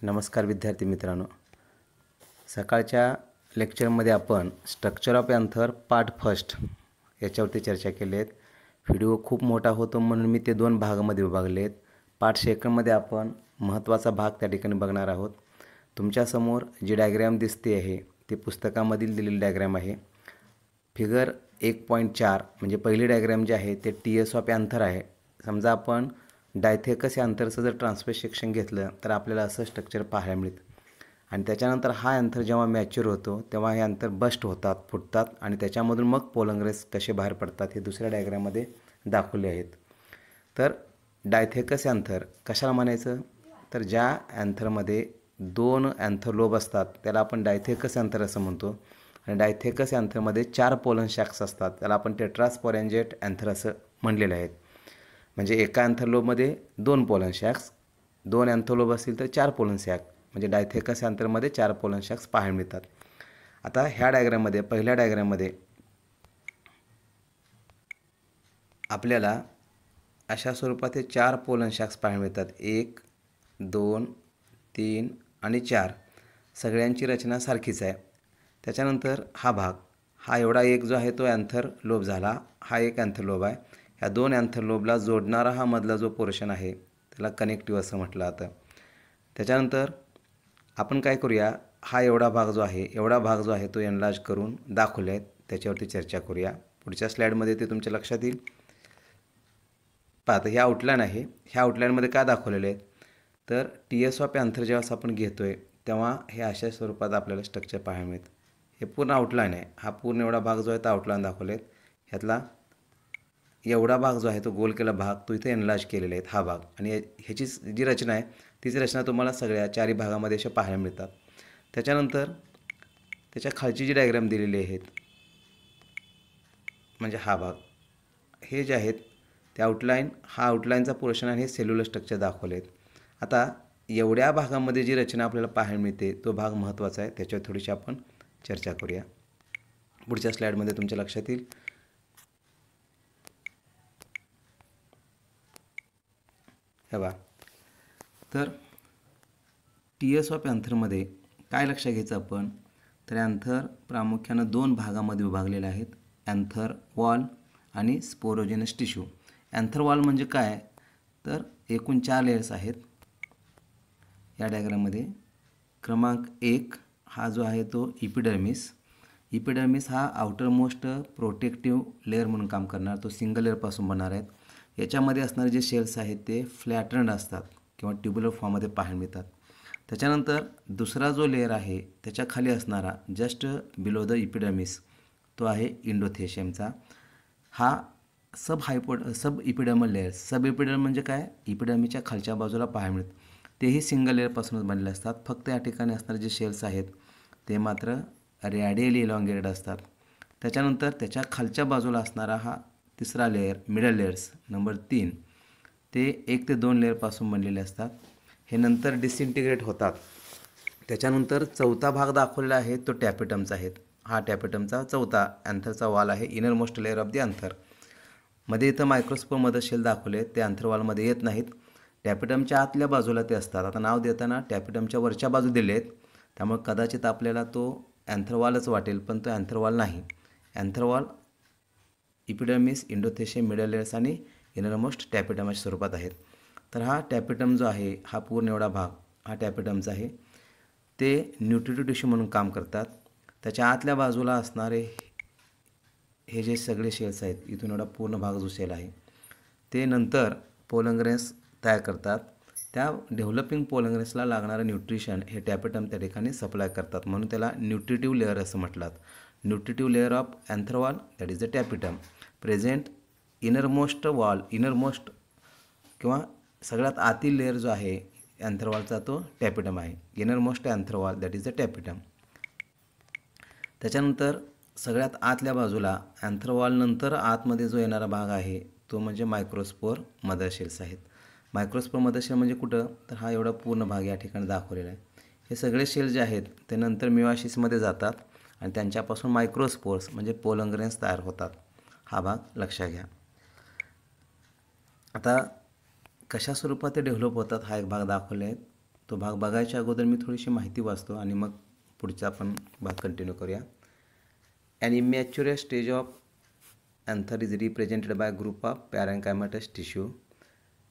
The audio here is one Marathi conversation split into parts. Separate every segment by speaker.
Speaker 1: नमस्कार विद्यार्थी मित्रांनो, सकाळच्या लेक्चरमध्ये आपण structure of anther part first याच्यावरती चर्चा केली आहे. व्हिडिओ खूप मोठा होतो म्हणून मी ते 2 भागामध्ये विभागले आहेत. पार्ट सेकंडमध्ये आपण महत्त्वाचा भाग त्या ठिकाणी बघणार आहोत. तुमच्यासमोर जी डायग्राम दिसते आहे ती पुस्तकामधील दिलेली डायग्राम आहे. फिगर 1.4 म्हणजे पहिली डायग्राम जी आहे ते टीएस ऑफ एंथर आहे. समजा आपण डायथेकस या अंतरचं जर ट्रान्सफर सेक्शन घेतलं तर आपल्याला असं स्ट्रक्चर पाहायला मिळतं. आणि त्याच्यानंतर हा अंतर जेव्हा मॅच्युअर होतो तेव्हा हे अंतर बस्ट होतात, फुटतात आणि त्याच्यामधून मग पोलंग्रेस कसे बाहेर पडतात हे दुसऱ्या डायग्राममध्ये दाखवले आहेत. तर डायथेकस अंतर कशाला म्हणायचं, तर ज्या अँथरमध्ये 2 अँथरलोब असतात त्याला आपण डायथेकस अंतर असं म्हणतो. आणि डायथेकस अँथरमध्ये 4 पोलन शॅक्स असतात त्याला आपण टेट्रास्पोरेंजेट अँथर असं म्हणलेलं आहे. म्हणजे एका अँथरलोबमध्ये 2 पोलन शॅक्स, 2 अँथरलोब असतील तर 4 पोलन शॅक, म्हणजे डायथेकस अँथरमध्ये 4 पोलन शॅक्स पाहायला मिळतात. आता ह्या डायग्राममध्ये पहिल्या डायग्राममध्ये आपल्याला अशा स्वरूपात हे 4 पोलन शॅक्स पाहायला मिळतात. 1 2 3 आणि 4 सगळ्यांची रचना सारखीच आहे. त्याच्यानंतर हा भाग, हा एवढा एक जो आहे तो अँथर लोब झाला, हा एक अँथर लोब आहे. ह्या 2 अँथर लोबला जोडणारा हा मधला जो पोर्शन आहे त्याला कनेक्टिव्ह असं म्हटलं जातं. त्याच्यानंतर आपण काय करूया, हा एवढा भाग जो आहे तो एनलार्ज करून दाखवले आहेत, त्याच्यावरती चर्चा करूया. पुढच्या स्लाईडमध्ये ते तुमच्या लक्षात येईल. पाहता हे आउटलाईन आहे. ह्या आउटलाईनमध्ये काय दाखवलेले आहेत, तर टीएस ऑफ एंथर जेव्हा आपण घेतोय तेव्हा हे अशा स्वरूपात आपल्याला स्ट्रक्चर पाहायला मिळतं. हे पूर्ण आउटलाईन आहे. हा पूर्ण एवढा भाग जो आहे तो आउटलाईन दाखवले आहेत. ह्यातला एवढा भाग जो आहे तो गोल केला भाग तो इथे एनलार्ज केलेले आहेत, हा भाग. आणि ह्याची जी रचना आहे तीच रचना तुम्हाला सगळ्या 4 भागामध्ये अशा पाहायला मिळतात. त्याच्यानंतर त्याच्या खालची जी डायग्राम दिलेली आहेत म्हणजे हा भाग, हे जे आहेत ते आउटलाईन, हा आउटलाईनचा पोर्शन आणि हे सेल्युलर स्ट्रक्चर दाखवले आहेत. आता एवढ्या भागामध्ये जी रचना आपल्याला पाहायला मिळते तो भाग महत्त्वाचा आहे, त्याच्यावर थोडीशी आपण चर्चा करूया. पुढच्या स्लाईडमध्ये तुमच्या लक्षात येईल. हे बघा, तर टीएस ऑफ एंथरमध्ये काय लक्षात घ्यायचं आपण, तर एंथर प्रामुख्यानं 2 भागामध्ये विभागलेले आहेत, एंथर वॉल आणि स्पोरोजेनस टिश्यू. एंथर वॉल म्हणजे काय, तर एकूण 4 लेयर्स आहेत या डायग्राममध्ये. क्रमांक 1 हा जो आहे तो इपिडर्मिस. इपिडर्मिस हा आउटर मोस्ट प्रोटेक्टिव्ह लेअर म्हणून काम करणार, तो सिंगल लेअरपासून बनणार आहेत. याच्यामध्ये असणारे जे शेल्स आहेत ते फ्लॅटन्ड असतात किंवा ट्युब्युलर फॉर्ममध्ये पाहायला मिळतात. त्याच्यानंतर दुसरा जो लेअर आहे त्याच्या खाली असणारा जस्ट बिलो द इपिडर्मिस तो आहे इंडोथेशियमचा. हा सब इपिडर्मल लेअर. सब इपिडर्म म्हणजे काय, इपिडर्मीच्या खालच्या बाजूला पाहायला मिळतं. तेही सिंगल लेअरपासूनच बनलेले असतात. फक्त या ठिकाणी असणारे जे शेल्स आहेत ते मात्र रॅडियली इलॉंगेटेड असतात. त्याच्यानंतर त्याच्या खालच्या बाजूला असणारा हा तिसरा लेअर, मिडल लेअर्स नंबर 3, ते 1 ते 2 लेअरपासून बनलेले असतात. हे नंतर डिसइंटिग्रेट होतात. त्याच्यानंतर चौथा भाग दाखवलेला आहे तो टॅपेटमचा आहे. हा टॅपेटमचा चौथा अँथरचा वॉल आहे, inner most layer of the anther. मध्ये इथं मायक्रोस्कोपमध्ये शेल दाखवले, ते अँथरवॉलमध्ये येत नाहीत, टॅपेटमच्या आतल्या बाजूला ते असतात. आता नाव देताना टॅपेटमच्या वरच्या बाजू दिले आहेत, त्यामुळे कदाचित आपल्याला तो अँथरवॉलच वाटेल, पण तो अँथरवॉल नाही. अँथरवॉल इपिडर्मिस, इंडोथेशियम, मिडल लेयर्स आणि इनरमोस्ट टॅपेटमच्या स्वरूपात आहेत. तर हा टॅपेटम जो आहे, हा पूर्ण एवढा भाग हा टॅपेटमचा आहे. ते न्यूट्रिटिव्ह टिश्यू म्हणून काम करतात. त्याच्या आतल्या बाजूला असणारे हे जे सगळे शेल्स आहेत, इथून एवढा पूर्ण भाग जो शेल आहे ते नंतर पोलंग्रेन्स तयार करतात. त्या डेव्हलपिंग पोलंग्रेन्सला लागणारं न्यूट्रिशन हे टॅपेटम त्या ठिकाणी सप्लाय करतात, म्हणून त्याला न्यूट्रिटिव्ह लेअर असं म्हटलं. Nutritive layer of anther wall that is the tapetum present innermost wall, innermost किंवा सगळ्यात आतील लेअर जो आहे अँथरवॉलचा तो टॅपेटम आहे. Innermost anther wall that is the tapetum. त्याच्यानंतर सगळ्यात आतल्या बाजूला अँथरवॉल नंतर आतमध्ये जो येणारा भाग आहे तो म्हणजे मायक्रोस्पोर मदर शेल्स आहेत. मायक्रोस्पोर मदर शेल म्हणजे कुठं, तर हा एवढा पूर्ण भाग या ठिकाणी दाखवलेला आहे. हे सगळे शेल जे आहेत ते नंतर मिओसिसमध्ये जातात आणि त्यांच्यापासून मायक्रोस्पोर्स म्हणजे पोलंग्रेन्स तयार होतात. हा भाग लक्षात घ्या. आता कशा स्वरूपात ते डेव्हलप होतात हा एक भाग दाखवले आहे. तो भाग बघायच्या अगोदर मी थोडीशी माहिती वाचतो आणि मग पुढचा आपण भाग कंटिन्यू करूया. An immature stage of anther is represented by a group of parenchymatous tissue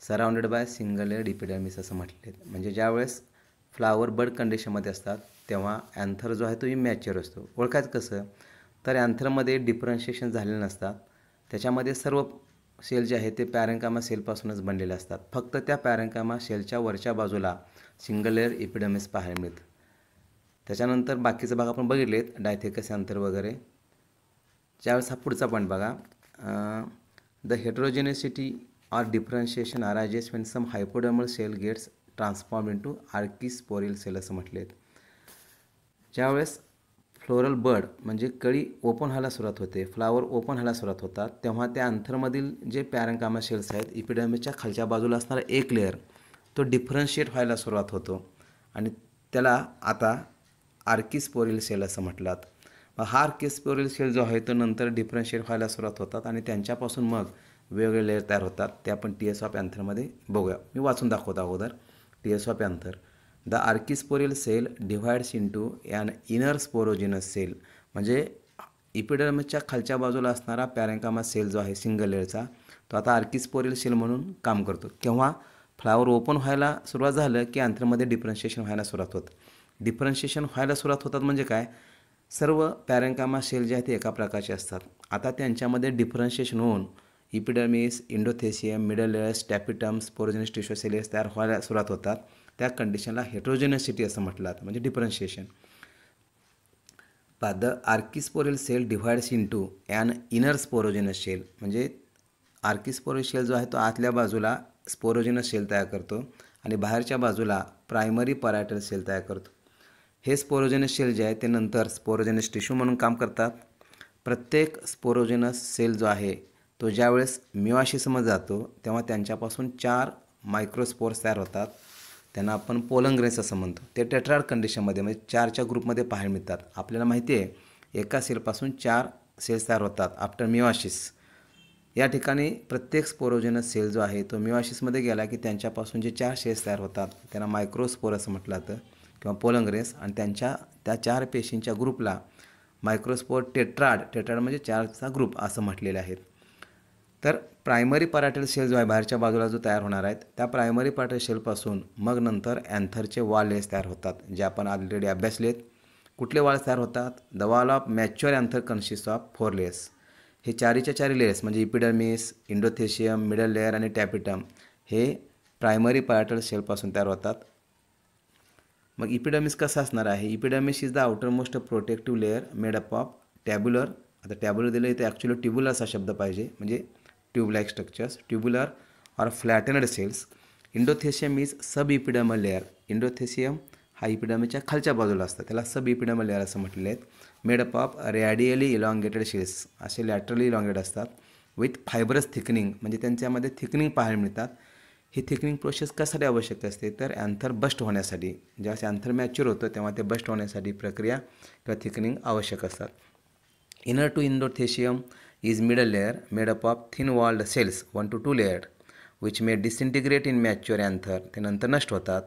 Speaker 1: surrounded by single layered epidermis असं म्हटले. म्हणजे ज्यावेळेस फ्लावर बड कंडिशनमध्ये असतात तेव्हा अँथर जो आहे तो इमॅच्युअर असतो. ओळखायचं कसं, तर अँथरमध्ये डिफरन्शिएशन झालेलं नसतात. त्याच्यामध्ये सर्व सेल जे आहेत ते पॅरेंकामा सेलपासूनच बनलेले असतात. फक्त त्या पॅरेंकामा सेलच्या वरच्या बाजूला सिंगल लेअर इपिडर्मिस पाहायला मिळतं. त्याच्यानंतर बाकीचा भाग आपण बघितलेत, डायथेकस अँथर वगैरे. ज्यावेळेस हा पुढचा पॉईंट बघा, the हेटेरोजेनेसिटी or differentiation arises when some hypodermal cell gets transformed into archisporal cell असं म्हटले. ज्यावेळेस फ्लोरल बड म्हणजे कळी ओपन व्हायला सुरुवात होते, फ्लावर ओपन व्हायला सुरुवात होतात, तेव्हा त्या अँथरमधील जे पॅरेंकामा सेल्स आहेत इपिडर्मिसच्या खालच्या बाजूला असणारा एक लेअर तो डिफरन्शिएट व्हायला सुरुवात होतो आणि त्याला आता आर्किस्पोरियल सेल असं म्हटलात. हा आर्किस्पोरियल सेल जो आहे तो नंतर डिफरन्शिएट व्हायला सुरुवात होतात आणि त्यांच्यापासून मग वेगवेगळे लेअर तयार होतात. ते आपण टीएस ऑफ अँथरमध्ये बघूया. मी वाचून दाखवतो अगोदर. TS of anther, the archesporial cell divides into an inner sporogenous cell. म्हणजे इपिडर्मिसच्या खालच्या बाजूला असणारा पॅरेंकामा सेल जो आहे सिंगल लेअरचा तो आता आर्किस्पोरियल सेल म्हणून काम करतो. केव्हा फ्लावर ओपन व्हायला सुरुवात झालं की अँथरमध्ये डिफरन्शिएशन व्हायला सुरुवात होतं. डिफरन्शिएशन व्हायला सुरुवात होतात म्हणजे काय, सर्व पॅरेंकामा सेल जे आहेत ते एका प्रकारचे असतात. आता त्यांच्यामध्ये डिफरन्शिएशन होऊन epidermis, endothecium, middle layers, tapetum, sporogenous tissue cells तयार व्हायला सुरुवात होतात. त्या कंडिशनला हेटेरोजेनेसिटी असं म्हटलं जातं, म्हणजे differentiation. The archesporial cell divides into an inner sporogenous cell. म्हणजे आर्किस्पोरियल सेल जो आहे तो आतल्या बाजूला स्पोरोजेनस सेल तयार करतो आणि बाहेरच्या बाजूला प्रायमरी परायटल सेल तयार करतो. हे स्पोरोजेनस सेल जे आहे ते नंतर स्पोरोजेनस टिश्यू म्हणून काम करतात. प्रत्येक स्पोरोजेनस सेल जो आहे तो ज्यावेळेस मिओसिसमध्ये जातो तेव्हा त्यांच्यापासून 4 मायक्रोस्पोर्स तयार होतात. त्यांना आपण पोलन ग्रेन्स असं म्हणतो. ते टेट्राड कंडिशनमध्ये म्हणजे 4च्या ग्रुपमध्ये पाहायला मिळतात. आपल्याला माहिती आहे एका सेलपासून 4 सेल्स तयार होतात आफ्टर मिओसिस. या ठिकाणी प्रत्येक स्पोरोजेनस सेल जो आहे तो मिओसिसमध्ये गेला की त्यांच्यापासून जे 4 सेल्स तयार होतात त्यांना मायक्रोस्पोर असं म्हटलं जातं किंवा पोलन ग्रेन्स. आणि त्या 4 पेशींच्या ग्रुपला मायक्रोस्पोर टेट्राड म्हणजे 4चा ग्रुप असं म्हटलेलं आहे. तर प्रायमरी परायटल सेल जो आहे बाहेरच्या बाजूला जो तयार होणार आहेत त्या प्रायमरी परायटल सेलपासून मग नंतर अँथरचे वॉल लेयर्स तयार होतात, जे आपण ऑलरेडी अभ्यासलेत. कुठले वॉल्स तयार होतात, the wall of mature anther consist of 4 layers. हे 4 लेयर्स म्हणजे इपिडर्मिस, इंडोथेशियम, मिडल लेअर आणि टॅपिटम हे प्रायमरी परायटल सेलपासून तयार होतात. मग इपिडर्मिस कसं असणार आहे, epidermis is the outermost protective layer made up of tabular. आता टॅब्युलर दिलं इथे ॲक्च्युली ट्युब्युलर असा शब्द पाहिजे, म्हणजे tube like structures, tubular or flattened cells. Endothecium is sub epidermal layer. Endothecium हा इपिडर्मिसच्या खालच्या बाजूला असतात, त्याला सब इपिडर्मल लेअर असं म्हटलेलं आहे. Made up of radially elongated cells, असे लॅटरली इलॉंगेट असतात विथ फायबरस थिकनिंग, म्हणजे त्यांच्यामध्ये थिकनिंग पाहायला मिळतात. ही थिकनिंग प्रोसेस कशासाठी आवश्यक असते, तर अँथर बस्ट होण्यासाठी. ज्यावेळेस अँथर मॅच्युअर होतं तेव्हा ते बस्ट होण्यासाठी प्रक्रिया किंवा थिकनिंग आवश्यक असतात. Inner to endothecium is middle layer made up of thin walled cells 1 to 2 layered which may disintegrate in mature anther, ते नंतर नष्ट होतात.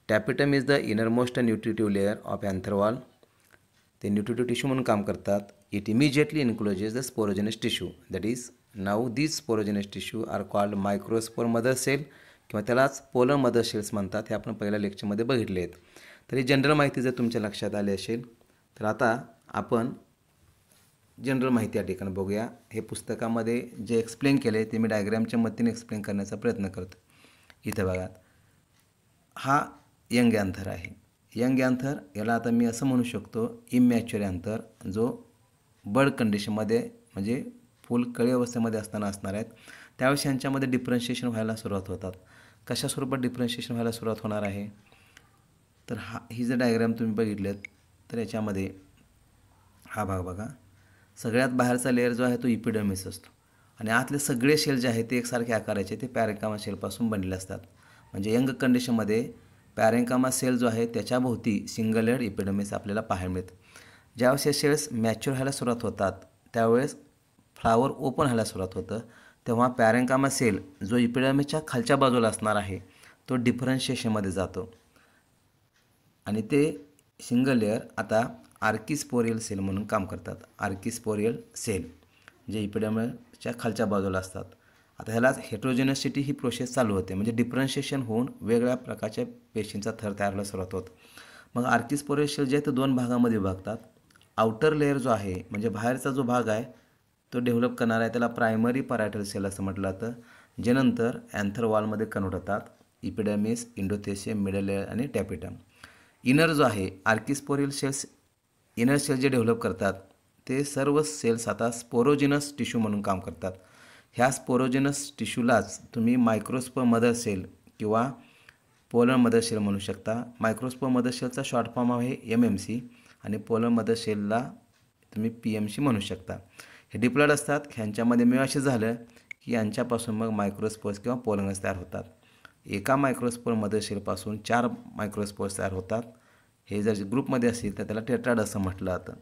Speaker 1: Tapetum is the innermost nutritive layer of anther wall. ते न्यूट्रिटिव्ह टिश्यू म्हणून काम करतात. It immediately encloses the sporogenous tissue. That is now these sporogenous tissue are called microspore mother cell किंवा त्यालाच पोलर मदर सेल्स म्हणतात. हे आपण पहिल्या लेक्चरमध्ये बघितले आहेत. तर ही जनरल माहिती जर तुमच्या लक्षात आली असेल तर आता आपण जनरल माहिती या ठिकाणी बघूया. हे पुस्तकामध्ये जे एक्सप्लेन केले ते मी डायग्रामच्या मदतीने एक्सप्लेन करण्याचा प्रयत्न करतो. इथे बघा, हा यंग अँथर आहे. यंग अँथर याला आता मी असं म्हणू शकतो इमॅच्युअर अँथर, जो बड कंडिशनमध्ये म्हणजे फुल कळी अवस्थेमध्ये असताना असणार आहेत. त्यावेळेस यांच्यामध्ये डिफरन्शिएशन व्हायला सुरुवात होतात. कशा स्वरूपात डिफरन्शिएशन व्हायला सुरुवात होणार आहे, तर ही जर डायग्राम तुम्ही बघितलेत तर याच्यामध्ये हा भाग बघा, सगळ्यात बाहेरचा लेअर जो आहे तो इपिडर्मिस असतो आणि आतले सगळे सेल जे आहेत ते एकसारखे आकाराचे ते पॅरेंकामा सेलपासून बनलेले असतात. म्हणजे यंग कंडिशनमध्ये पॅरेंकामा सेल जो आहे त्याच्याभोवती सिंगल लेअर इपिडर्मिस आपल्याला पाहायला मिळतं. ज्यावेळेस हे सेल्स मॅच्युअर व्हायला सुरुवात होतात त्यावेळेस फ्लावर ओपन व्हायला सुरुवात होतं, तेव्हा पॅरेंकामा सेल जो इपिडर्मिसच्या खालच्या बाजूला असणार आहे तो डिफरन्शिएशनमध्ये जातो. आणि ते सिंगल लेअर आता आर्किस्पोरियल सेल म्हणून काम करतात. आर्किस्पोरियल सेल जे इपिडर्मलच्या खालच्या बाजूला असतात. आता ह्याला हेट्रोजेनसिटी ही प्रोसेस चालू होते, म्हणजे डिफरन्शिएशन होऊन वेगळ्या प्रकारच्या पेशींचा थर तयार व्हायला सुरुवात होते. मग आर्किस्पोरियल सेल जे आहे ते दोन भागामध्ये विभागतात. आउटर लेअर जो आहे म्हणजे बाहेरचा जो भाग आहे तो डेव्हलप करणार आहे त्याला प्रायमरी परायटल सेल असं म्हटलं जातं, जे नंतर अँथर वॉलमध्ये कन्व्हर्ट होतात. इपिडर्मिस, इंडोथेशियम, मिडल लेअर आणि टॅपिटम. इनर जो आहे आर्किस्पोरियल सेल्स, इनर सेल जे डेव्हलप करतात ते सर्व सेल्स आता स्पोरोजिनस टिश्यू म्हणून काम करतात. ह्या स्पोरोजिनस टिश्यूलाच तुम्ही मायक्रोस्पोर मदर सेल किंवा पोलर मदर सेल म्हणू शकता. मायक्रोस्पोर मदर सेलचा शॉर्ट फॉर्म आहे MMC आणि पोलर मदर सेलला तुम्ही PMC म्हणू शकता. हे डिप्लॉइड असतात. ह्यांच्यामध्ये मिळाशी झालं की यांच्यापासून मग मायक्रोस्पोर्स किंवा पोलंगस तयार होतात. एका मायक्रोस्पोर मदर सेलपासून 4 मायक्रोस्पोर्स तयार होतात. हे जर ग्रुपमध्ये असेल तर त्याला टेट्राड असं म्हटलं जातं.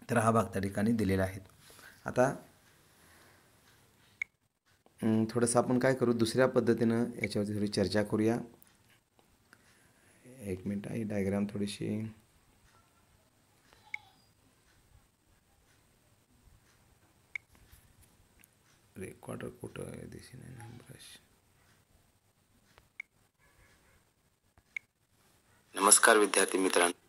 Speaker 1: तर हा भाग त्या ठिकाणी दिलेला आहे. आता थोडंसं आपण काय करू, दुसऱ्या पद्धतीनं याच्यावरती थोडी चर्चा करूया. एक मिनिट आहे, डायग्राम थोडीशी रेकॉर्डर कुठं आहे दिसे नाही ब्रश. नमस्कार विद्यार्थी मित्रांनो,